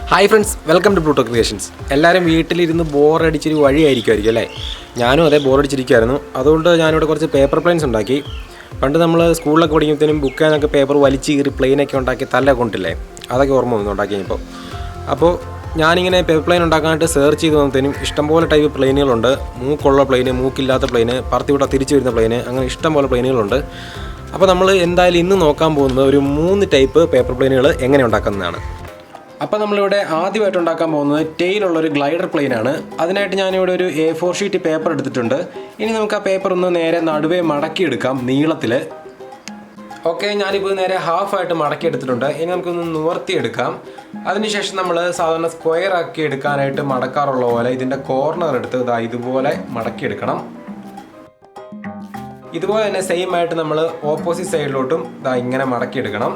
Hi friends, welcome to Bluto creations. എല്ലാവരും വീട്ടിലിരുന്ന് ബോറടിച്ചൊരു വഴിയായിരിക്കുമായിരിക്കും അല്ലേ? ഞാനും അതേ ബോറടിച്ചിരിക്കുമായിരുന്നു. അതുകൊണ്ട് ഞാനിവിടെ കുറച്ച് പേപ്പർ പ്ലെയിൻസ് ഉണ്ടാക്കി. പണ്ട് നമ്മൾ സ്കൂളിലൊക്കെ പഠിക്കുമ്പോഴത്തേനും ബുക്കിനൊക്കെ പേപ്പർ വലിച്ച് കീറി പ്ലെയിനൊക്കെ ഉണ്ടാക്കി തല കൊണ്ടില്ലേ, അതൊക്കെ ഓർമ്മ വന്നു ഉണ്ടാക്കിയപ്പോൾ. അപ്പോൾ ഞാനിങ്ങനെ പേപ്പർ പ്ലെയിൻ ഉണ്ടാക്കാനായിട്ട് സെർച്ച് ചെയ്ത് വന്നതിനും ഇഷ്ടംപോലെ ടൈപ്പ് പ്ലെയിനുകളുണ്ട്. മൂക്കുള്ള പ്ലെയിന്, മൂക്കില്ലാത്ത പ്ലെയിന്, പറത്തിവിട്ട തിരിച്ചു വരുന്ന പ്ലെയിന്, അങ്ങനെ ഇഷ്ടംപോലെ പ്ലെയിനുകളുണ്ട്. അപ്പോൾ നമ്മൾ എന്തായാലും ഇന്ന് നോക്കാൻ പോകുന്നത് ഒരു 3 ടൈപ്പ് പേപ്പർ പ്ലെയിനുകൾ എങ്ങനെ ഉണ്ടാക്കുന്നതാണ്. അപ്പോൾ നമ്മളിവിടെ ആദ്യമായിട്ട് ഉണ്ടാക്കാൻ പോകുന്നത് ടെയിലുള്ളൊരു ഗ്ലൈഡർ പ്ലെയിനാണ്. അതിനായിട്ട് ഞാനിവിടെ ഒരു A4 ഷീറ്റ് പേപ്പർ എടുത്തിട്ടുണ്ട്. ഇനി നമുക്ക് ആ പേപ്പർ ഒന്ന് നേരെ നടുവേ മടക്കിയെടുക്കാം നീളത്തിൽ. ഓക്കെ, ഞാനിപ്പോൾ നേരെ ഹാഫായിട്ട് മടക്കി എടുത്തിട്ടുണ്ട്. ഇനി നമുക്കൊന്ന് നിവർത്തിയെടുക്കാം. അതിനുശേഷം നമ്മൾ സാധാരണ സ്ക്വയർ ആക്കി എടുക്കാനായിട്ട് മടക്കാറുള്ള പോലെ ഇതിൻ്റെ കോർണർ എടുത്ത് ഇതുപോലെ മടക്കിയെടുക്കണം. ഇതുപോലെ തന്നെ സെയിം ആയിട്ട് നമ്മൾ ഓപ്പോസിറ്റ് സൈഡിലോട്ടും ഇങ്ങനെ മടക്കിയെടുക്കണം.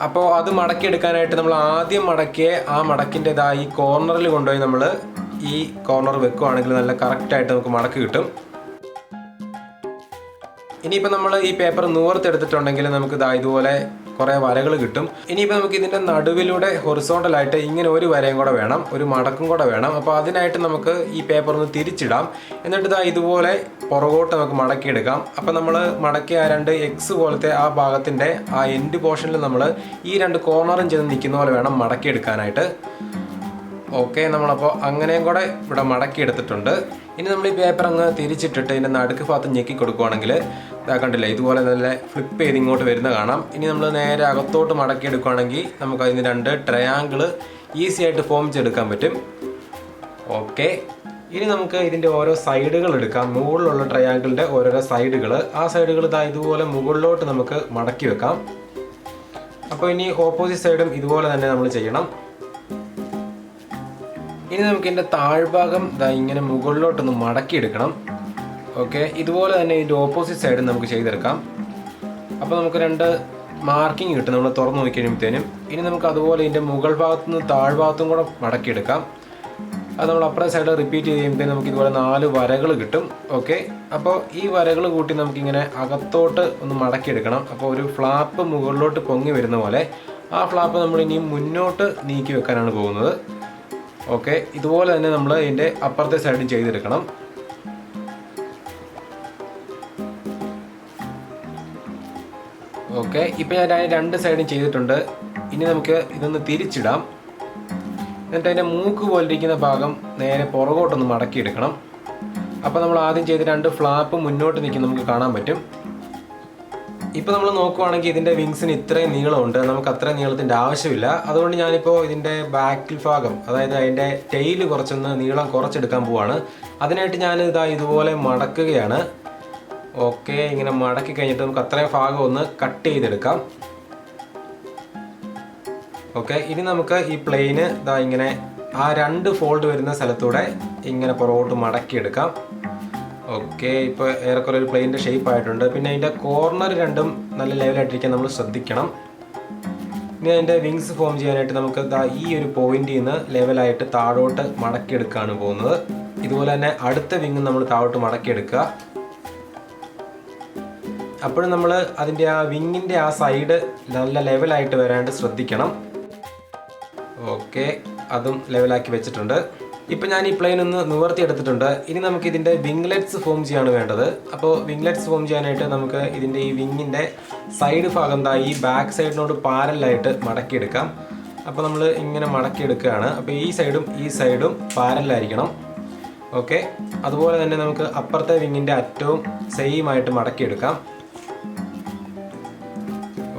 അപ്പോൾ അത് മടക്കിയെടുക്കാനായിട്ട് നമ്മൾ ആദ്യം മടക്കിയ ആ മടക്കിൻ്റെതായി ഈ കോർണറിൽ കൊണ്ടുപോയി നമ്മൾ ഈ കോർണർ വെക്കുകയാണെങ്കിൽ നല്ല കറക്റ്റായിട്ട് നമുക്ക് മടക്ക് കിട്ടും. ഇനിയിപ്പോൾ നമ്മൾ ഈ പേപ്പർ നിവർത്തിയെടുത്തിട്ടുണ്ടെങ്കിൽ നമുക്ക് ഇതുപോലെ കുറേ വരകൾ കിട്ടും. ഇനിയിപ്പോൾ നമുക്ക് ഇതിൻ്റെ നടുവിലൂടെ ഹൊറിസോണ്ടലായിട്ട് ഇങ്ങനെ ഒരു വരയും കൂടെ വേണം, ഒരു മടക്കും കൂടെ വേണം. അപ്പോൾ അതിനായിട്ട് നമുക്ക് ഈ പേപ്പർ ഒന്ന് തിരിച്ചിടാം. എന്നിട്ട് ഇതുപോലെ പുറകോട്ട് നമുക്ക് മടക്കിയെടുക്കാം. അപ്പോൾ നമ്മൾ മടക്കിയ ആ 2 എക്സ് പോലത്തെ ആ ഭാഗത്തിൻ്റെ ആ എൻഡ് പോർഷനിൽ നമ്മൾ ഈ 2 കോർണറും ചെയ്ത് നിൽക്കുന്ന പോലെ വേണം മടക്കിയെടുക്കാനായിട്ട്. ഓക്കെ, നമ്മളപ്പോൾ അങ്ങനെയും കൂടെ ഇവിടെ മടക്കിയെടുത്തിട്ടുണ്ട്. ഇനി നമ്മൾ ഈ പേപ്പർ അങ്ങ് തിരിച്ചിട്ടിട്ട് ഇതിൻ്റെ നടുക്ക് ഭാഗത്ത് ഞെക്കി കൊടുക്കുകയാണെങ്കിൽ കണ്ടില്ല, ഇതുപോലെ നല്ല ഫ്ലിപ്പ് ചെയ്ത് ഇങ്ങോട്ട് വരുന്ന കാണാം. ഇനി നമ്മൾ നേരെ അകത്തോട്ട് മടക്കിയെടുക്കുകയാണെങ്കിൽ നമുക്ക് അതിന് 2 ട്രയാങ്കിൾ ഈസി ആയിട്ട് ഫോം ചെയ്തെടുക്കാൻ പറ്റും. ഓക്കെ, ഇനി നമുക്ക് ഇതിൻ്റെ ഓരോ സൈഡുകൾ എടുക്കാം. മുകളിലുള്ള ട്രയാങ്കിളിൻ്റെ ഓരോരോ സൈഡുകൾ, ആ സൈഡുകൾ ഇതുപോലെ മുകളിലോട്ട് നമുക്ക് മടക്കി വെക്കാം. അപ്പോൾ ഇനി ഓപ്പോസിറ്റ് സൈഡും ഇതുപോലെ തന്നെ നമ്മൾ ചെയ്യണം. ഇനി നമുക്ക് ഇതിൻ്റെ താഴ്ഭാഗം ഇങ്ങനെ മുകളിലോട്ടൊന്ന് മടക്കിയെടുക്കണം. ഓക്കെ, ഇതുപോലെ തന്നെ ഇതിൻ്റെ ഓപ്പോസിറ്റ് സൈഡും നമുക്ക് ചെയ്തെടുക്കാം. അപ്പോൾ നമുക്ക് 2 മാർക്കിങ് കിട്ടും നമ്മൾ തുറന്നു നോക്കി കഴിയുമ്പോഴത്തേനും. ഇനി നമുക്ക് അതുപോലെ ഇതിൻ്റെ മുകൾ ഭാഗത്തു നിന്ന് താഴ്ഭാഗത്തും കൂടെ മടക്കിയെടുക്കാം. അത് നമ്മൾ അപ്പുറത്തെ സൈഡ് റിപ്പീറ്റ് ചെയ്യുമ്പോഴത്തേനും നമുക്ക് ഇതുപോലെ 4 വരകൾ കിട്ടും. ഓക്കെ, അപ്പോൾ ഈ വരകൾ കൂട്ടി നമുക്കിങ്ങനെ അകത്തോട്ട് ഒന്ന് മടക്കിയെടുക്കണം. അപ്പോൾ ഒരു ഫ്ലാപ്പ് മുകളിലോട്ട് പൊങ്ങി വരുന്ന പോലെ ആ ഫ്ലാപ്പ് നമ്മൾ ഇനി മുന്നോട്ട് നീക്കി വെക്കാനാണ് പോകുന്നത്. ഓക്കെ, ഇതുപോലെ തന്നെ നമ്മൾ ഇതിൻ്റെ അപ്പുറത്തെ സൈഡും ചെയ്തെടുക്കണം. ഓക്കെ, ഇപ്പോൾ ഞാൻ 2 സൈഡും ചെയ്തിട്ടുണ്ട്. ഇനി നമുക്ക് ഇതൊന്ന് തിരിച്ചിടാം. എന്നിട്ട് അതിൻ്റെ മൂക്ക് പോലിരിക്കുന്ന ഭാഗം നേരെ പുറകോട്ടൊന്ന് മടക്കിയെടുക്കണം. അപ്പോൾ നമ്മൾ ആദ്യം ചെയ്ത് 2 ഫ്ലാപ്പ് മുന്നോട്ട് നിൽക്കുന്ന നമുക്ക് കാണാൻ പറ്റും. ഇപ്പോൾ നമ്മൾ നോക്കുവാണെങ്കിൽ ഇതിൻ്റെ വിങ്സിന് ഇത്രയും നീളമുണ്ട്, നമുക്ക് അത്രയും നീളത്തിൻ്റെ ആവശ്യമില്ല. അതുകൊണ്ട് ഞാനിപ്പോൾ ഇതിൻ്റെ ബാക്കിൽ ഭാഗം, അതായത് അതിൻ്റെ ടെയില് കുറച്ചൊന്ന് നീളം കുറച്ചെടുക്കാൻ പോവാണ്. അതിനായിട്ട് ഞാൻ ഇതുപോലെ മടക്കുകയാണ്. ഓക്കെ, ഇങ്ങനെ മടക്കി കഴിഞ്ഞിട്ട് നമുക്ക് അത്രയും ഭാഗം ഒന്ന് കട്ട് ചെയ്തെടുക്കാം. ഓക്കെ, ഇനി നമുക്ക് ഈ പ്ലെയിന് ഇങ്ങനെ ആ 2 ഫോൾഡ് വരുന്ന സ്ഥലത്തൂടെ ഇങ്ങനെ പുറകോട്ട് മടക്കിയെടുക്കാം. ഓക്കെ, ഇപ്പോൾ ഏറെക്കുറെ ഒരു പ്ലെയിൻ്റെ ഷേപ്പ് ആയിട്ടുണ്ട്. പിന്നെ അതിൻ്റെ കോർണർ 2ഉം നല്ല ലെവലായിട്ടിരിക്കാൻ നമ്മൾ ശ്രദ്ധിക്കണം. ഇനി അതിൻ്റെ വിങ്സ് ഫോം ചെയ്യാനായിട്ട് നമുക്ക് ഈ ഒരു പോയിന്റിൽ നിന്ന് ലെവലായിട്ട് താഴോട്ട് മടക്കിയെടുക്കുകയാണ് പോകുന്നത്. ഇതുപോലെ തന്നെ അടുത്ത വിങ്ങും നമ്മൾ താഴോട്ട് മടക്കിയെടുക്കുക. അപ്പോഴും നമ്മൾ അതിൻ്റെ ആ വിങ്ങിൻ്റെ ആ സൈഡ് നല്ല ലെവലായിട്ട് വരാണ്ട് ശ്രദ്ധിക്കണം. ഓക്കെ, അതും ലെവലാക്കി വെച്ചിട്ടുണ്ട്. ഇപ്പം ഞാൻ ഈ പ്ലെയിൻ ഒന്ന് നിവർത്തിയെടുത്തിട്ടുണ്ട്. ഇനി നമുക്ക് ഇതിൻ്റെ വിംഗ്ലെറ്റ്സ് ഫോം ചെയ്യാണ് വേണ്ടത്. അപ്പോൾ വിംഗ്ലെറ്റ്സ് ഫോം ചെയ്യാനായിട്ട് നമുക്ക് ഇതിൻ്റെ ഈ വിങ്ങിൻ്റെ സൈഡ് ഭാഗം ഈ ബാക്ക് സൈഡിനോട് പാരലായിട്ട് മടക്കിയെടുക്കാം. അപ്പോൾ നമ്മൾ ഇങ്ങനെ മടക്കിയെടുക്കുകയാണ്. അപ്പോൾ ഈ സൈഡും പാരലായിരിക്കണം. ഓക്കെ, അതുപോലെ തന്നെ നമുക്ക് അപ്പുറത്തെ വിങ്ങിൻ്റെ അറ്റവും സെയിം ആയിട്ട് മടക്കിയെടുക്കാം.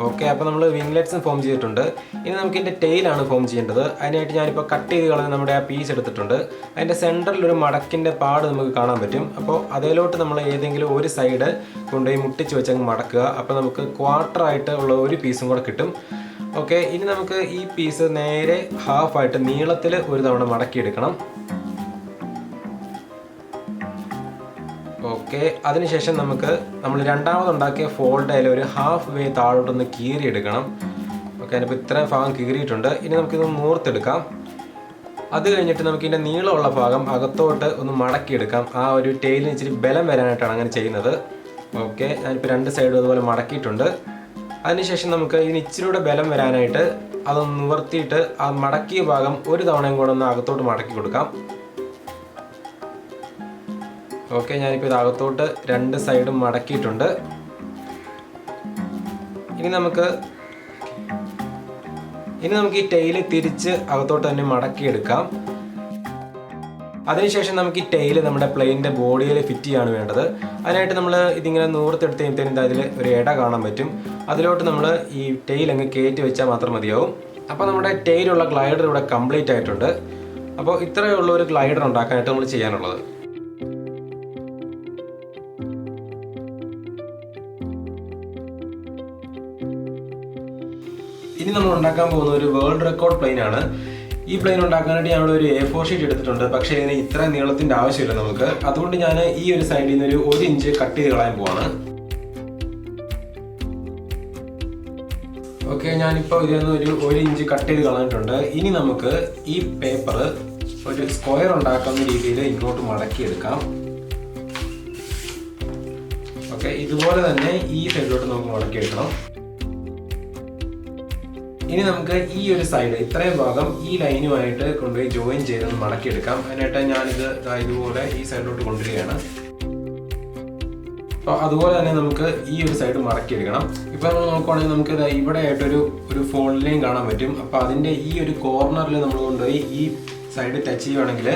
ഓക്കെ, അപ്പോൾ നമ്മൾ വിംഗ്ലെറ്റ്സും ഫോം ചെയ്തിട്ടുണ്ട്. ഇനി നമുക്ക് ഇതിൻ്റെ ടെയിലാണ് ഫോം ചെയ്യേണ്ടത്. അതിനായിട്ട് ഞാനിപ്പോൾ കട്ട് ചെയ്ത് കളഞ്ഞ് നമ്മുടെ ആ പീസ് എടുത്തിട്ടുണ്ട്. അതിൻ്റെ സെൻറ്ററിലൊരു മടക്കിൻ്റെ പാട് നമുക്ക് കാണാൻ പറ്റും. അപ്പോൾ അതിലോട്ട് നമ്മൾ ഏതെങ്കിലും ഒരു സൈഡ് കൊണ്ടുപോയി മുട്ടിച്ച് വെച്ചങ്ങ് മടക്കുക. അപ്പോൾ നമുക്ക് ക്വാർട്ടറായിട്ട് ഉള്ള ഒരു പീസും കൂടെ കിട്ടും. ഓക്കെ, ഇനി നമുക്ക് ഈ പീസ് നേരെ ഹാഫായിട്ട് നീളത്തിൽ ഒരു തവണ മടക്കിയെടുക്കണം. ഓക്കെ, അതിനുശേഷം നമ്മൾ രണ്ടാമതുണ്ടാക്കിയ ഫോൾഡയിൽ ഒരു ഹാഫ് വേ താഴോട്ടൊന്ന് കീറിയെടുക്കണം. ഓക്കെ, അതിനിപ്പോൾ ഇത്രയും ഭാഗം കീറിയിട്ടുണ്ട്. ഇനി നമുക്കിത് മൂർത്തെടുക്കാം. അത് കഴിഞ്ഞിട്ട് നമുക്ക് ഇതിൻ്റെ നീളമുള്ള ഭാഗം അകത്തോട്ട് ഒന്ന് മടക്കിയെടുക്കാം. ആ ഒരു ടെയിലിന് ഇച്ചിരി ബലം വരാനായിട്ടാണ് അങ്ങനെ ചെയ്യുന്നത്. ഓക്കെ, ഞാനിപ്പോൾ 2 സൈഡും അതുപോലെ മടക്കിയിട്ടുണ്ട്. അതിനുശേഷം നമുക്ക് ഇതിന് ഇച്ചിരി കൂടെ ബലം വരാനായിട്ട് അതൊന്ന് നിവർത്തിയിട്ട് ആ മടക്കിയ ഭാഗം ഒരു തവണയും കൂടെ ഒന്ന് അകത്തോട്ട് മടക്കി കൊടുക്കാം. ഓക്കെ, ഞാനിപ്പോൾ ഇത് അകത്തോട്ട് രണ്ട് സൈഡും മടക്കിയിട്ടുണ്ട്. ഇനി നമുക്ക് ഈ ടെയിൽ തിരിച്ച് അകത്തോട്ട് തന്നെ മടക്കിയെടുക്കാം. അതിനുശേഷം നമുക്ക് ഈ ടെയിൽ നമ്മുടെ പ്ലെയിനിൻ്റെ ബോഡിയിൽ ഫിറ്റ് ചെയ്യാണ് വേണ്ടത്. അതിനായിട്ട് നമ്മൾ ഇതിങ്ങനെ നൂർത്തെടുത്ത് കഴിഞ്ഞാൽ അതിൽ ഒരു ഇട കാണാൻ പറ്റും. അതിലോട്ട് നമ്മൾ ഈ ടെയിൽ അങ്ങ് കയറ്റി വെച്ചാൽ മാത്രം മതിയാവും. അപ്പോൾ നമ്മുടെ ടെയിലുള്ള ഗ്ലൈഡർ ഇവിടെ കംപ്ലീറ്റ് ആയിട്ടുണ്ട്. അപ്പോൾ ഇത്രയുള്ള ഒരു ഗ്ലൈഡർ ഉണ്ടാക്കാനായിട്ട് നമ്മൾ ചെയ്യാനുള്ളത്. ഇനി നമ്മൾ ഉണ്ടാക്കാൻ പോകുന്ന ഒരു വേൾഡ് റെക്കോർഡ് പ്ലെയിൻ ആണ്. ഈ പ്ലെയിൻ ഉണ്ടാക്കാനായിട്ട് ഞങ്ങൾ ഒരു A4 ഷീറ്റ് എടുത്തിട്ടുണ്ട്. പക്ഷേ ഇതിന് ഇത്ര നീളത്തിൻ്റെ ആവശ്യമില്ല നമുക്ക്. അതുകൊണ്ട് ഞാൻ ഈ ഒരു സൈഡിൽ നിന്ന് ഒരു 1 ഇഞ്ച് കട്ട് ചെയ്ത് കളയാൻ പോവാണ്. ഓക്കെ, ഞാനിപ്പോൾ ഇതിൽ നിന്ന് ഒരു 1 ഇഞ്ച് കട്ട് ചെയ്ത് കളഞ്ഞിട്ടുണ്ട്. ഇനി നമുക്ക് ഈ പേപ്പർ ഒരു സ്ക്വയർ ഉണ്ടാക്കുന്ന രീതിയിൽ ഇങ്ങോട്ട് മടക്കിയെടുക്കാം. ഓക്കെ, ഇതുപോലെ തന്നെ ഈ സൈഡിലോട്ട് നമുക്ക് മടക്കിയെടുക്കണം. ഇനി നമുക്ക് ഈ ഒരു സൈഡ് ഇത്രയും ഭാഗം ഈ ലൈനുമായിട്ട് കൊണ്ടുപോയി ജോയിൻ ചെയ്ത് മടക്കിയെടുക്കാം. അതിനായിട്ട് ഞാനിത് ഇതുപോലെ ഈ സൈഡിലോട്ട് കൊണ്ടുവരികയാണ്. അപ്പോൾ അതുപോലെ തന്നെ നമുക്ക് ഈ ഒരു സൈഡ് മടക്കിയെടുക്കണം. ഇപ്പോൾ നമ്മൾ നോക്കുവാണെങ്കിൽ നമുക്ക് ഇവിടെ ആയിട്ടൊരു ഫോൾഡ് ലൈൻ കാണാൻ പറ്റും. അപ്പോൾ അതിൻ്റെ ഈ ഒരു കോർണറിൽ നമ്മൾ കൊണ്ടുപോയി ഈ സൈഡ് ടച്ച് ചെയ്യുവാണെങ്കിൽ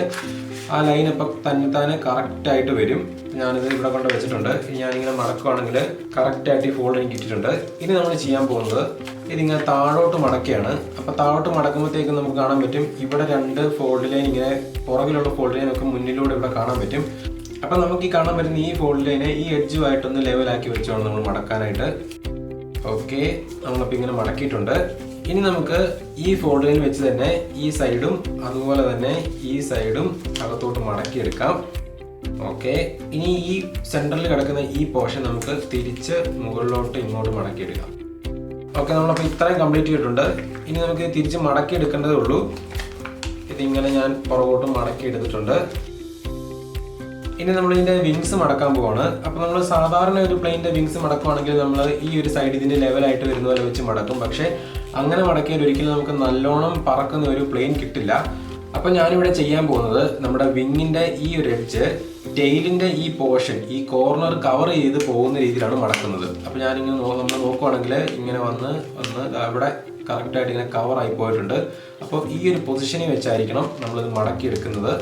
ആ ലൈൻ അപ്പം തന്നെ കറക്റ്റായിട്ട് വരും. ഞാനിത് ഇവിടെ കൊണ്ട് വെച്ചിട്ടുണ്ട്. ഞാനിങ്ങനെ മടക്കുവാണെങ്കിൽ കറക്റ്റായിട്ട് ഈ ഫോൾഡ് എനിക്ക് കിട്ടിയിട്ടുണ്ട്. ഇനി നമ്മൾ ചെയ്യാൻ പോകുന്നത് ഇതിങ്ങനെ താഴോട്ട് മടക്കുകയാണ്. അപ്പോൾ താഴോട്ട് മടക്കുമ്പോഴത്തേക്കും നമുക്ക് കാണാൻ പറ്റും ഇവിടെ 2 ഫോൾഡ് ലൈൻ ഇങ്ങനെ പുറകിലുള്ള ഫോൾഡ് ലൈൻ നമുക്ക് മുന്നിലൂടെ ഇവിടെ കാണാൻ പറ്റും. അപ്പം നമുക്ക് ഈ കാണാൻ പറ്റുന്ന ഈ ഫോൾഡ് ലൈനെ ഈ എഡ്ജുമായിട്ടൊന്ന് ലെവലാക്കി വെച്ചോണം നമ്മൾ മടക്കാനായിട്ട്. ഓക്കെ, നമ്മളപ്പോൾ ഇങ്ങനെ മടക്കിയിട്ടുണ്ട്. ഇനി നമുക്ക് ഈ ഫോൾഡ് ലൈൻ വെച്ച് തന്നെ ഈ സൈഡും അതുപോലെ തന്നെ ഈ സൈഡും അകത്തോട്ട് മടക്കിയെടുക്കാം. ഓക്കെ, ഇനി ഈ സെൻറ്ററിൽ കിടക്കുന്ന ഈ പോർഷൻ നമുക്ക് തിരിച്ച് മുകളിലോട്ട് ഇങ്ങോട്ട് മടക്കിയെടുക്കാം. ഓക്കെ, നമ്മളപ്പോൾ ഇത്രയും കംപ്ലീറ്റ് ചെയ്തിട്ടുണ്ട്. ഇനി നമുക്ക് തിരിച്ച് മടക്കി എടുക്കേണ്ടതേ ഉള്ളൂ. ഇതിങ്ങനെ ഞാൻ പുറകോട്ടും മടക്കി എടുത്തിട്ടുണ്ട്. ഇനി നമ്മൾ ഇതിൻ്റെ വിങ്സ് മടക്കാൻ പോവാണ്. അപ്പോൾ നമ്മൾ സാധാരണ ഒരു പ്ലെയിൻ്റെ വിങ്സ് മടക്കുവാണെങ്കിൽ നമ്മൾ ഈ ഒരു സൈഡ് ഇതിൻ്റെ ലെവലായിട്ട് വരുന്ന പോലെ വെച്ച് മടക്കും. പക്ഷേ അങ്ങനെ മടക്കിയാൽ ഒരിക്കലും നമുക്ക് നല്ലോണം പറക്കുന്ന ഒരു പ്ലെയിൻ കിട്ടില്ല. അപ്പോൾ ഞാനിവിടെ ചെയ്യാൻ പോകുന്നത് നമ്മുടെ വിങ്ങിൻ്റെ ഈ ഒരു എഡ്ജ് ടെയിലിൻ്റെ ഈ പോർഷൻ ഈ കോർണർ കവർ ചെയ്ത് പോകുന്ന രീതിയിലാണ് മടക്കുന്നത്. അപ്പോൾ ഞാനിങ്ങനെ നമ്മൾ നോക്കുവാണെങ്കിൽ ഇങ്ങനെ വന്ന് അവിടെ കറക്റ്റായിട്ട് ഇങ്ങനെ കവറായി പോയിട്ടുണ്ട്. അപ്പോൾ ഈ ഒരു പൊസിഷനിൽ വെച്ചായിരിക്കണം നമ്മളിത് മടക്കിയെടുക്കുന്നത്.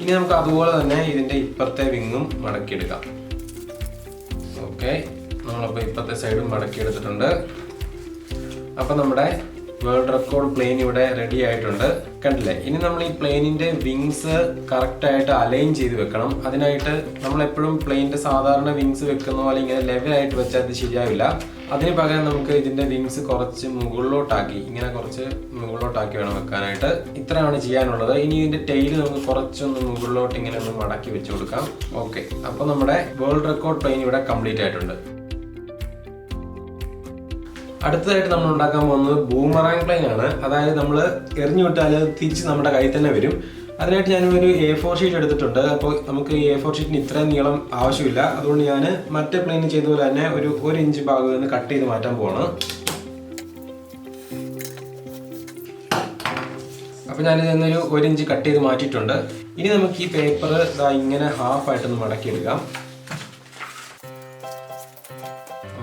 ഇനി നമുക്ക് അതുപോലെ തന്നെ ഇതിൻ്റെ ഇപ്പുറത്തെ വിങ്ങും മടക്കിയെടുക്കാം. ഓക്കെ, നമ്മളപ്പോൾ ഇപ്പുറത്തെ സൈഡും മടക്കിയെടുത്തിട്ടുണ്ട്. അപ്പോൾ നമ്മുടെ വേൾഡ് റെക്കോർഡ് പ്ലെയിൻ ഇവിടെ റെഡി ആയിട്ടുണ്ട്. കണ്ടില്ലേ? ഇനി നമ്മൾ ഈ പ്ലെയിനിൻ്റെ വിങ്സ് കറക്റ്റായിട്ട് അലൈൻ ചെയ്ത് വെക്കണം. അതിനായിട്ട് നമ്മളെപ്പോഴും പ്ലെയിനിൻ്റെ സാധാരണ വിങ്സ് വെക്കുന്ന പോലെ ഇങ്ങനെ ലെവലായിട്ട് വെച്ചാൽ അത് ശരിയാവില്ല. അതിന് പകരം നമുക്ക് ഇതിൻ്റെ വിങ്സ് കുറച്ച് മുകളിലോട്ടാക്കി വേണം വെക്കാനായിട്ട്. ഇത്രയാണ് ചെയ്യാനുള്ളത്. ഇനി ഇതിൻ്റെ ടെയിൽ നമുക്ക് കുറച്ചൊന്ന് മുകളിലോട്ട് ഇങ്ങനെ ഒന്ന് മടക്കി വെച്ച് കൊടുക്കാം. ഓക്കെ, അപ്പോൾ നമ്മുടെ വേൾഡ് റെക്കോർഡ് പ്ലെയിൻ ഇവിടെ കംപ്ലീറ്റ് ആയിട്ടുണ്ട്. അടുത്തതായിട്ട് നമ്മൾ ഉണ്ടാക്കാൻ പോകുന്നത് ബൂമറാങ് പ്ലെയിൻ ആണ്. അതായത് നമ്മൾ എറിഞ്ഞു വിട്ടാൽ തിരിച്ച് നമ്മുടെ കയ്യിൽ തന്നെ വരും. അതിനായിട്ട് ഞാനൊരു A4 ഷീറ്റ് എടുത്തിട്ടുണ്ട്. അപ്പോൾ നമുക്ക് ഈ A4 ഷീറ്റിന് ഇത്രയും നീളം ആവശ്യമില്ല. അതുകൊണ്ട് ഞാൻ മറ്റേ പ്ലെയിൻ ചെയ്ത പോലെ തന്നെ ഒരു 1 ഇഞ്ച് ഭാഗം നിന്ന് കട്ട് ചെയ്ത് മാറ്റാൻ പോവാണ്. അപ്പോൾ ഞാനിതൊന്നൊരു 1 ഇഞ്ച് കട്ട് ചെയ്ത് മാറ്റിയിട്ടുണ്ട്. ഇനി നമുക്ക് ഈ പേപ്പർ ഇങ്ങനെ ഹാഫായിട്ടൊന്ന് മടക്കിയെടുക്കാം.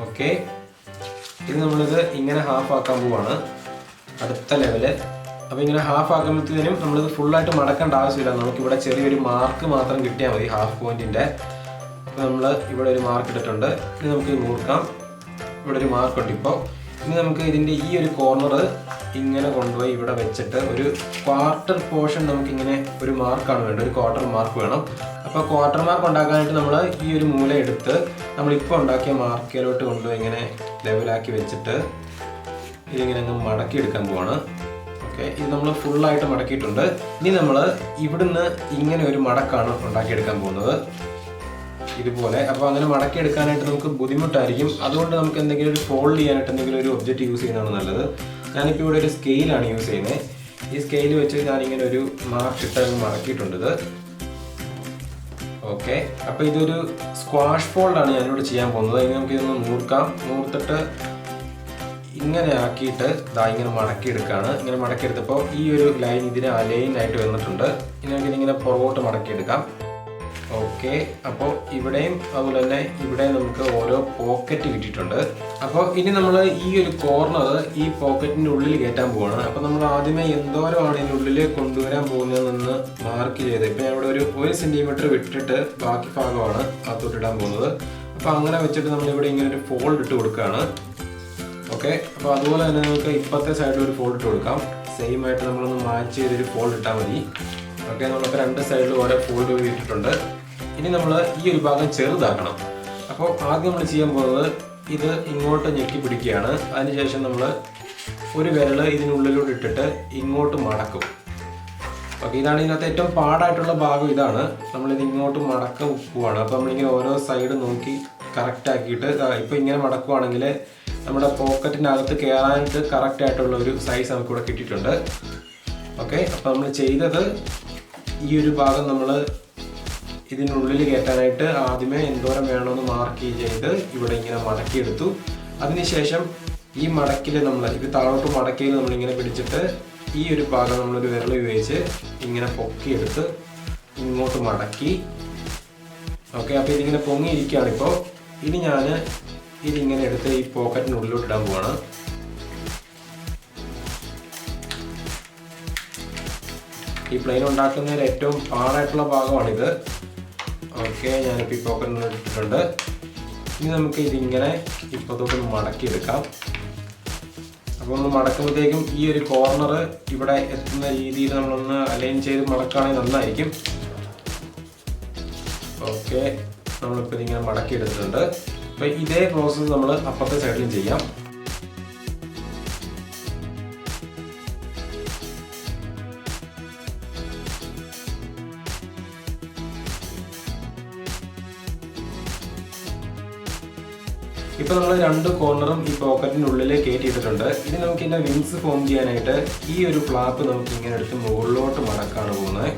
ഓക്കെ, ഇത് നമ്മളിത് ഇങ്ങനെ ഹാഫ് ആക്കാൻ പോവാണ് അടുത്ത ലെവല്. അപ്പോൾ ഇങ്ങനെ ഹാഫ് ആക്കുമ്പോഴത്തേനും നമ്മളിത് ഫുള്ളായിട്ട് മടക്കേണ്ട ആവശ്യമില്ല. നമുക്കിവിടെ ചെറിയൊരു മാർക്ക് മാത്രം കിട്ടിയാൽ മതി ഹാഫ് പോയിന്റിൻ്റെ. അപ്പോൾ നമ്മൾ ഇവിടെ ഒരു മാർക്ക് ഇട്ടിട്ടുണ്ട്. ഇനി നമുക്ക് നോക്കാം, ഇവിടെ ഒരു മാർക്കുണ്ട്. ഇപ്പോൾ ഇനി നമുക്ക് ഇതിൻ്റെ ഈ ഒരു കോർണർ ഇങ്ങനെ കൊണ്ടുപോയി ഇവിടെ വെച്ചിട്ട് ഒരു ക്വാർട്ടർ പോർഷൻ നമുക്കിങ്ങനെ ഒരു മാർക്കാണ് വേണ്ടത്. ഒരു ക്വാർട്ടർ മാർക്ക് വേണം. അപ്പോൾ ക്വാർട്ടർ മാർക്ക് ഉണ്ടാക്കാനായിട്ട് നമ്മൾ ഈ ഒരു മൂല എടുത്ത് നമ്മളിപ്പോൾ ഉണ്ടാക്കിയ മാർക്കിലോട്ട് കൊണ്ടുപോയി ഇങ്ങനെ ലെവലാക്കി വെച്ചിട്ട് ഇതിങ്ങനെ അങ്ങ് മടക്കിയെടുക്കാൻ പോവാണ്. ഓക്കെ, ഇത് നമ്മൾ ഫുള്ളായിട്ട് മടക്കിയിട്ടുണ്ട്. ഇനി നമ്മൾ ഇവിടുന്ന് ഇങ്ങനെ ഒരു മടക്കാണ് ഉണ്ടാക്കിയെടുക്കാൻ പോകുന്നത് ഇതുപോലെ. അപ്പോൾ അങ്ങനെ മടക്കിയെടുക്കാനായിട്ട് നമുക്ക് ബുദ്ധിമുട്ടായിരിക്കും. അതുകൊണ്ട് നമുക്ക് എന്തെങ്കിലും ഒരു ഫോൾഡ് ചെയ്യാനായിട്ട് എന്തെങ്കിലും ഒരു ഒബ്ജക്റ്റ് യൂസ് ചെയ്യുന്നതാണ് നല്ലത്. ഞാനിപ്പോൾ ഇവിടെ ഒരു സ്കെയിലാണ് യൂസ് ചെയ്യുന്നത്. ഈ സ്കെയിൽ വെച്ച് ഞാനിങ്ങനെ ഒരു മാർക്ക് ഇട്ട് മടക്കിയിട്ടുണ്ട് ഇത്. ഓക്കെ, അപ്പോൾ ഇതൊരു സ്ക്വാഷ് ഫോൾഡാണ് ഞാനിവിടെ ചെയ്യാൻ പോകുന്നത്. ഇനി നമുക്കിതൊന്ന് നൂർക്കാം. നൂർത്തിട്ട് ഇങ്ങനെ ആക്കിയിട്ട് ഇങ്ങനെ മടക്കിയെടുക്കുകയാണ്. ഇങ്ങനെ മടക്കിയെടുത്തപ്പോൾ ഈ ഒരു ലൈൻ ഇതിന് അലൈനായിട്ട് വന്നിട്ടുണ്ട്. ഇനി നമുക്കിതിങ്ങനെ പുറകോട്ട് മടക്കിയെടുക്കാം. ഓക്കെ, അപ്പോൾ ഇവിടെയും അതുപോലെ തന്നെ ഇവിടെ നമുക്ക് ഓരോ പോക്കറ്റ് കിട്ടിയിട്ടുണ്ട്. അപ്പോൾ ഇനി നമ്മൾ ഈ ഒരു കോർണർ ഈ പോക്കറ്റിൻ്റെ ഉള്ളിൽ കയറ്റാൻ പോവാണ്. അപ്പോൾ നമ്മൾ ആദ്യമേ എന്തോരമാണ് ഇതിനുള്ളിൽ കൊണ്ടുവരാൻ പോകുന്നതെന്ന് മാർക്ക് ചെയ്ത് ഇപ്പോൾ ഞാൻ ഇവിടെ ഒരു 1 സെൻറ്റിമീറ്റർ വിട്ടിട്ട് ബാക്കി ഭാഗമാണ് അകത്തോട്ടിടാൻ പോകുന്നത്. അപ്പോൾ അങ്ങനെ വെച്ചിട്ട് നമ്മളിവിടെ ഇങ്ങനെ ഒരു ഫോൾഡ് ഇട്ട് കൊടുക്കുകയാണ്. ഓക്കെ, അപ്പോൾ അതുപോലെ തന്നെ നമുക്ക് ഇപ്പോഴത്തെ സൈഡിൽ ഒരു ഫോൾഡ് ഇട്ട് കൊടുക്കാം. സെയിം ആയിട്ട് നമ്മളൊന്ന് മാച്ച് ചെയ്തൊരു ഫോൾഡ് ഇട്ടാൽ മതി. ഓക്കെ, നമ്മളിപ്പോൾ 2 സൈഡിലും ഓരോ ഫോൾഡ് ഇട്ടിട്ടുണ്ട്. ഇനി നമ്മൾ ഈ ഒരു ഭാഗം ചെറുതാക്കണം. അപ്പോൾ ആദ്യം നമ്മൾ ചെയ്യാൻ പോകുന്നത് ഇത് ഇങ്ങോട്ട് ഞെക്കി പിടിക്കുകയാണ്. അതിനുശേഷം നമ്മൾ ഒരു വിരൽ ഇതിനുള്ളിലൂടെ ഇട്ടിട്ട് ഇങ്ങോട്ട് മടക്കും. ഓക്കെ, ഇതാണ് ഇതിനകത്ത് ഏറ്റവും പാടായിട്ടുള്ള ഭാഗം. ഇതാണ് നമ്മളിത് ഇങ്ങോട്ട് മടക്കം പോവാണ്. അപ്പോൾ നമ്മളിങ്ങനെ ഓരോ സൈഡ് നോക്കി കറക്റ്റ് ആക്കിയിട്ട് ഇപ്പോൾ ഇങ്ങനെ മടക്കുവാണെങ്കിൽ നമ്മുടെ പോക്കറ്റിനകത്ത് കയറാനായിട്ട് കറക്റ്റായിട്ടുള്ള ഒരു സൈസ് നമുക്കിവിടെ കിട്ടിയിട്ടുണ്ട്. ഓക്കെ, അപ്പോൾ നമ്മൾ ചെയ്തത് ഈ ഒരു ഭാഗം നമ്മൾ ഇതിനുള്ളിൽ കയറ്റാനായിട്ട് ആദ്യമേ എന്തോരം വേണമെന്ന് മാർക്ക് ചെയ്ത് ഇവിടെ ഇങ്ങനെ മടക്കിയെടുത്തു. അതിനുശേഷം ഈ മടക്കിൽ നമ്മൾ ഇത് താഴോട്ട് മടക്കിയിൽ നമ്മളിങ്ങനെ പിടിച്ചിട്ട് ഈ ഒരു ഭാഗം നമ്മളൊരു വിരൽ ഉപയോഗിച്ച് ഇങ്ങനെ പൊക്കിയെടുത്ത് ഇങ്ങോട്ട് മടക്കി. ഓക്കെ, അപ്പോൾ ഇതിങ്ങനെ പൊങ്ങിയിരിക്കുകയാണ്. ഇപ്പോൾ ഇനി ഞാൻ ഇതിങ്ങനെ എടുത്ത് ഈ പോക്കറ്റിനുള്ളിലോട്ട് ഇടാൻ പോവാണ്. ഈ പ്ലെയിൻ ഉണ്ടാക്കുന്നതിൽ ഏറ്റവും പാടായിട്ടുള്ള ഭാഗമാണിത്. ഓക്കെ, ഞാനിപ്പോൾ ഈ പോക്കറ്റിനുള്ളിൽ ഇട്ടിട്ടുണ്ട്. ഇനി നമുക്ക് ഇതിങ്ങനെ ഇപ്പോഴത്തോട്ടൊന്ന് മടക്കിയെടുക്കാം. അപ്പോൾ ഒന്ന് മടക്കുമ്പോഴത്തേക്കും ഈ ഒരു കോർണർ ഇവിടെ എത്തുന്ന രീതിയിൽ നമ്മളൊന്ന് അലൈൻ ചെയ്ത് മടക്കുകയാണെങ്കിൽ നന്നായിരിക്കും. ഓക്കെ, നമ്മളിപ്പോൾ ഇതിങ്ങനെ മടക്കിയെടുത്തിട്ടുണ്ട്. അപ്പോൾ ഇതേ പ്രോസസ്സ് നമ്മൾ അപ്പുറത്തെ സൈഡിലും ചെയ്യാം. ഇപ്പോൾ നമ്മൾ 2 കോർണറും ഈ പോക്കറ്റിനുള്ളിൽ കയറ്റിയിട്ടിട്ടുണ്ട്. ഇനി നമുക്ക് ഇതിൻ്റെ വിങ്സ് ഫോം ചെയ്യാനായിട്ട് ഈ ഒരു ഫ്ലാപ്പ് നമുക്ക് ഇങ്ങനെ എടുത്ത് മുകളിലോട്ട് മടക്കാണ് പോകുന്നത്.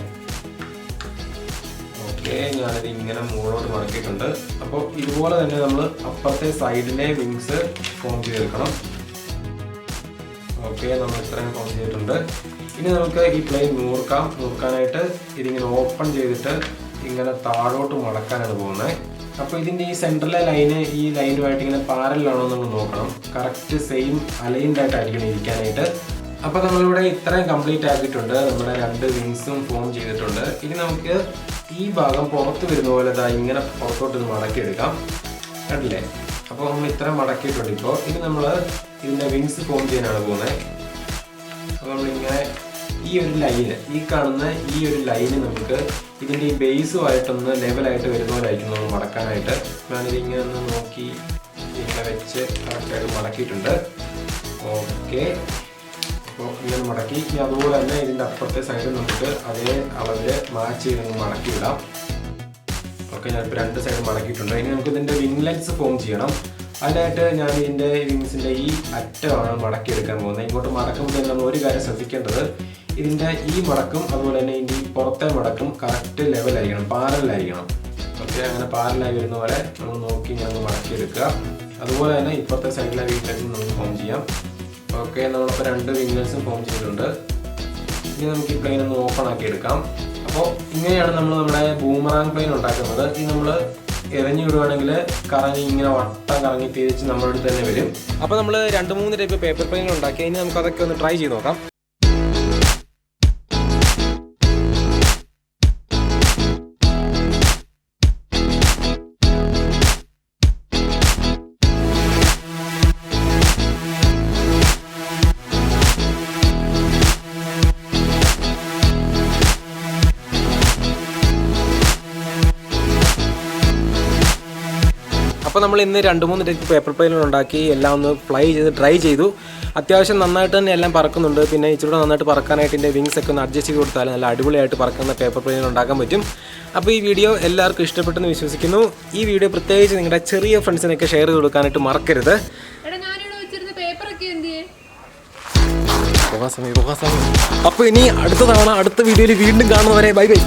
ഓക്കെ, ഞാനിത് ഇങ്ങനെ മുകളിലോട്ട് മടക്കിയിട്ടുണ്ട്. അപ്പോൾ ഇതുപോലെ തന്നെ നമ്മൾ അപ്പുറത്തെ സൈഡിലെ വിങ്സ് ഫോം ചെയ്തെടുക്കണം. ഓക്കെ, നമ്മൾ ഇത്രയും ഫോം ചെയ്തിട്ടുണ്ട്. ഇനി നമുക്ക് ഈ പ്ലെയിൻ നൂർക്കാനായിട്ട് ഇതിങ്ങനെ ഓപ്പൺ ചെയ്തിട്ട് ഇങ്ങനെ താഴോട്ട് മടക്കാനാണ് പോകുന്നത്. അപ്പോൾ ഇതിൻ്റെ ഈ സെൻട്രലിലെ ലൈന് ഈ ലൈനുമായിട്ട് ഇങ്ങനെ പാരലാണോ നമ്മൾ നോക്കണം. കറക്റ്റ് സെയിം അലൈൻഡ് ആയിട്ടായിരിക്കണം ഇരിക്കാനായിട്ട്. അപ്പോൾ നമ്മളിവിടെ ഇത്രയും കംപ്ലീറ്റ് ആക്കിയിട്ടുണ്ട്. നമ്മുടെ 2 വിങ്സും ഫോം ചെയ്തിട്ടുണ്ട്. ഇനി നമുക്ക് ഈ ഭാഗം പുറത്ത് വരുന്ന പോലെ ഇങ്ങനെ പുറത്തോട്ട് മടക്കിയെടുക്കാം. കണ്ടില്ലേ? അപ്പോൾ നമ്മൾ ഇത്രയും മടക്കിയിട്ടുണ്ട്. ഇപ്പോൾ ഇനി നമ്മൾ ഇതിൻ്റെ വിങ്സ് ഫോം ചെയ്യാനാണ് പോകുന്നത്. അപ്പോൾ നമ്മളിങ്ങനെ ഈ ഒരു ലൈന് ഈ കാണുന്ന ഈ ഒരു ലൈന് നമുക്ക് ഇതിൻ്റെ ഈ ബേസുമായിട്ടൊന്ന് ലെവലായിട്ട് വരുന്ന പോലെ ആയിരിക്കും നമ്മൾ മടക്കാനായിട്ട്. ഞാനിത് ഇങ്ങനെ ഒന്ന് നോക്കി ഇങ്ങനെ വെച്ച് കറക്റ്റായിട്ട് മടക്കിയിട്ടുണ്ട്. ഓക്കെ, അപ്പോൾ ഇങ്ങനെ മടക്കി. ഇനി അതുപോലെ തന്നെ ഇതിൻ്റെ അപ്പുറത്തെ സൈഡ് നമുക്ക് അതേ അളവിൽ മാച്ച് ചെയ്ത് മടക്കിയിടാം. ഓക്കെ, ഞാനിപ്പോൾ 2 സൈഡ് മടക്കിയിട്ടുണ്ട്. ഇനി നമുക്ക് ഇതിൻ്റെ വിങ്ലെറ്റ്സ് ഫോം ചെയ്യണം. അതിനായിട്ട് ഞാൻ ഇതിൻ്റെ വിങ്സിൻ്റെ ഈ അറ്റമാണ് മടക്കിയെടുക്കാൻ പോകുന്നത്. ഇങ്ങോട്ട് മടക്കുമ്പോൾ നമ്മൾ ഒരു കാര്യം ശ്രദ്ധിക്കേണ്ടത്, ഇതിൻ്റെ ഈ മടക്കും അതുപോലെ തന്നെ ഇതിൻ്റെ ഈ പുറത്തെ മടക്കും കറക്റ്റ് ലെവലായിരിക്കണം, പാരലായിരിക്കണം. ഓക്കെ, അങ്ങനെ പാരലായി വരുന്ന പോലെ നമ്മൾ നോക്കി ഞങ്ങൾ മടക്കിയെടുക്കുക. അതുപോലെ തന്നെ ഇപ്പുറത്തെ സൈഡിലെ വിങ്ലെറ്റ്സും നമുക്ക് ഫോം ചെയ്യാം. ഓക്കെ, നമ്മളിപ്പോൾ 2 വിങ്ലെറ്റ്സും ഫോം ചെയ്തിട്ടുണ്ട്. ഇനി നമുക്ക് ഈ പ്ലെയിൻ ഒന്ന് ഓപ്പൺ ആക്കി എടുക്കാം. അപ്പോൾ ഇങ്ങനെയാണ് നമ്മൾ നമ്മുടെ ബൂമറാങ് പ്ലെയിൻ ഉണ്ടാക്കുന്നത്. ഇത് നമ്മൾ എറിഞ്ഞു വിടുവാണെങ്കിൽ കറങ്ങി ഇങ്ങനെ വട്ടം കറങ്ങി തിരിച്ച് നമ്മുടെ അടുത്ത് തന്നെ വരും. അപ്പോൾ നമ്മൾ 2-3 ടൈപ്പ് പേപ്പർ പ്ലെയിൻ ഉണ്ടാക്കി. ഇനി നമുക്ക് അതൊക്കെ ഒന്ന് ട്രൈ ചെയ്ത് നോക്കാം. അപ്പോൾ നമ്മൾ ഇന്ന് 2-3 ടൈപ്പ് പേപ്പർ പ്ലെയിനുകൾ ഉണ്ടാക്കി എല്ലാം ഒന്ന് ഫ്ലൈ ചെയ്ത് ട്രൈ ചെയ്തു. അത്യാവശ്യം നന്നായിട്ട് തന്നെ എല്ലാം പറക്കുന്നുണ്ട്. പിന്നെ ഇച്ചിരി നന്നായിട്ട് പറക്കാനായിട്ട് ഇതിൻ്റെ വിങ്സ് ഒക്കെ ഒന്ന് അഡ്ജസ്റ്റ് ചെയ്ത് കൊടുത്താൽ നല്ല അടിപൊളിയായിട്ട് പറക്കുന്ന പേപ്പർ പ്ലെയിനുകൾ ഉണ്ടാക്കാൻ പറ്റും. അപ്പോൾ ഈ വീഡിയോ എല്ലാവർക്കും ഇഷ്ടപ്പെട്ടെന്ന് വിശ്വസിക്കുന്നു. ഈ വീഡിയോ പ്രത്യേകിച്ച് നിങ്ങളുടെ ചെറിയ ഫ്രണ്ട്സിനൊക്കെ ഷെയർ ചെയ്ത് കൊടുക്കാനായിട്ട് മറക്കരുത്. അപ്പോൾ ഇനി അടുത്ത വീഡിയോയിൽ വീണ്ടും കാണുന്നവരെ ബൈ ബൈ.